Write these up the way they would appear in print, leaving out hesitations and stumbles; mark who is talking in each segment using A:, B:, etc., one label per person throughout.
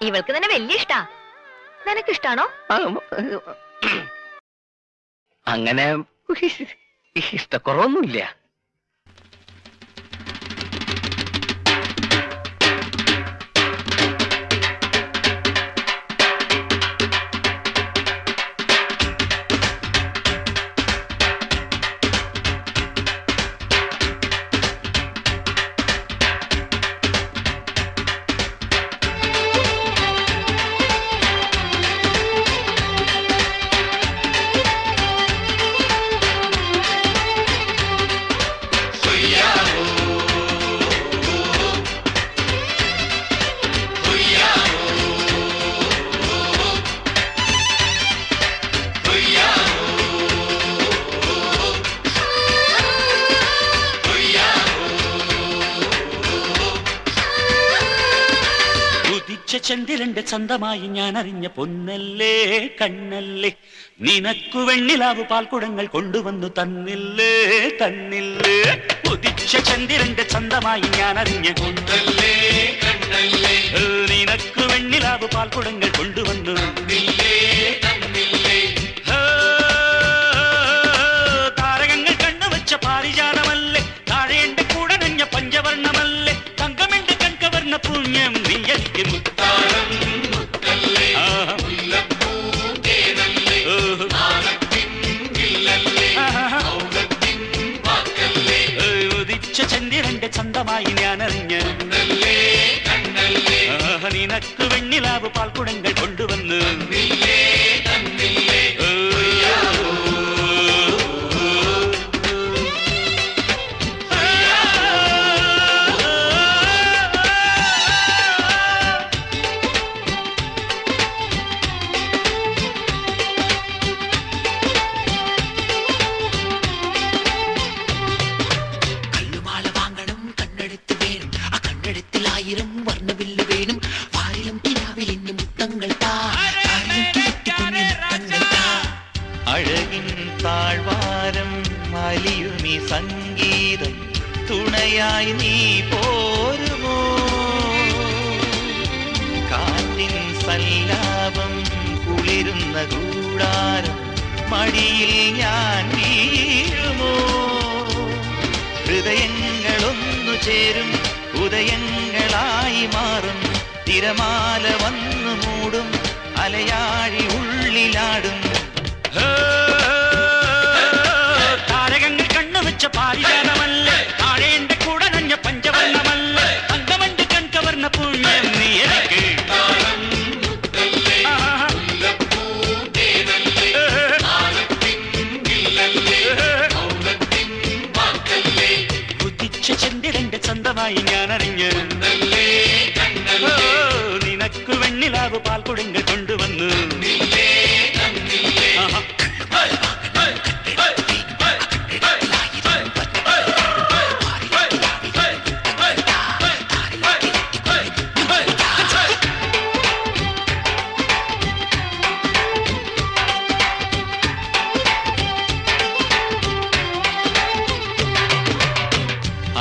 A: ഇവൾക്ക് തന്നെ വലിയ ഇഷ്ടാ. നിനക്കിഷ്ടാണോ?
B: അങ്ങനെ ഇഷ്ടക്കുറവൊന്നുമില്ല.
C: ചന്ദ്രന്റെ ചന്തമായി ഞാൻ അറിഞ്ഞ പൊന്നല്ലേ കണ്ണല്ലേ, നിനക്കു വെണ്ണിലാവു പാൽക്കുടങ്ങൾ കൊണ്ടുവന്നു തന്നില്ലേ തന്നില്ലേ. ഉദിച്ച ചന്ദ്രന്റെ ചന്തമായി ഞാൻ അറിഞ്ഞ പൊന്നല്ലേ കണ്ണല്ലേ, നിനക്കു വെണ്ണിലാവു പാൽക്കുടങ്ങൾ കൊണ്ടുവന്നു തന്നില്ലേ തന്നില്ലേ. താരകങ്ങൾ കണ്ണുവച്ച പാരിജാതമല്ലേ, താഴെ എന്റെ കൂടെ നഞ്ഞ പഞ്ചവർണ്ണമല്ലേ, തങ്കമെന്റെ കൺകവർണ്ണ പുണ്യം നീ എനിക്ക് മുത്താരം മുത്തല്ലേ, ഉദിച്ച ചന്ദ്രന്റെ ചന്തമായി ഞാൻ അറിഞ്ഞ നിനക്ക് വെണ്ണിലാവ് പാൽക്കുടങ്ങൾ കൊണ്ടുവന്ന് വർണ്ണവില്ല് വേണം വാരിലും കിനാവിലിന്റെ മുത്തങ്ങൾ
D: അഴകിൻ താഴ്വാരം അലിയുമി സംഗീതം തുണയായി നീ പോരുമോ, കാറ്റിൻ സല്ലാപം കുളിരുന്ന കൂടാരം മടിയിൽ ഞാൻ വീഴുമോ, ഹൃദയങ്ങളൊന്നു ചേരും ഉദയങ്ങളായി മാറും, തിരമാല വന്നു മൂടും അലയാഴി ഉള്ളിലാടും.
C: താരകങ്ങൾ കണ്ണുവെച്ച പാരിജാതമല്ലേ, താഴെ എന്റെ കൂടെ നഞ്ഞ പഞ്ചവർണ്ണമല്ലേ, തങ്കമന്റെ കൺകവർണ്ണ പുണ്യം നീ എനിക്ക് ചന്ദ്രന്റെ ചന്തമായി ഞാൻ അറിഞ്ഞ് നിനക്ക് വെണ്ണിലാവ് പാൽക്കുടങ്ങൾ കൊണ്ടുവന്നു.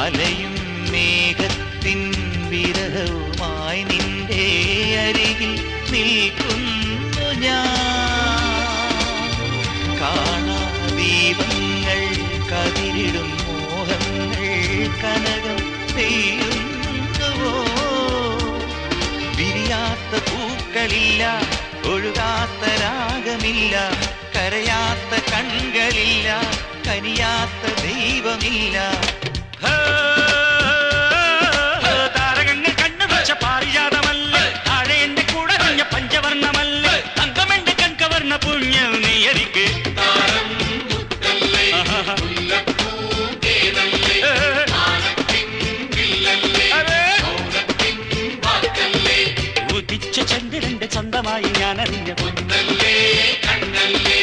D: അലയും മേഘത്തിൻ വിരഹവുമായി നിന്റെ അരികിൽ നിൽക്കുന്നു ഞാൻ, കാണാ ദീപങ്ങൾ കതിരിടും മോഹങ്ങൾ കനകം പെയ്യുന്നുവോ, വിരിയാത്ത പൂക്കളില്ല ഒഴുകാത്ത രാഗമില്ല, കരയാത്ത കൺകളില്ല കനിയാത്ത ദൈവമില്ല.
C: താരകങ്ങൾ കണ്ണുവെച്ച പാരിജാതമല്ലേ, താഴെ എന്റെ കൂടെ നഞ്ഞ പഞ്ചവർണ്ണമല്ലേ, തങ്കമെന്റെ കൺകവർണ്ണ പുണ്യം നീ എനിക്ക് ഉദിച്ച ചന്ദ്രന്റെ ചന്തമായി ഞാൻ അറിഞ്ഞ പൊന്നല്ലേ കണ്ണല്ലേ,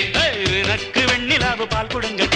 C: നിനക്ക് വെണ്ണിലാവ് പാൽക്കുടങ്ങൾ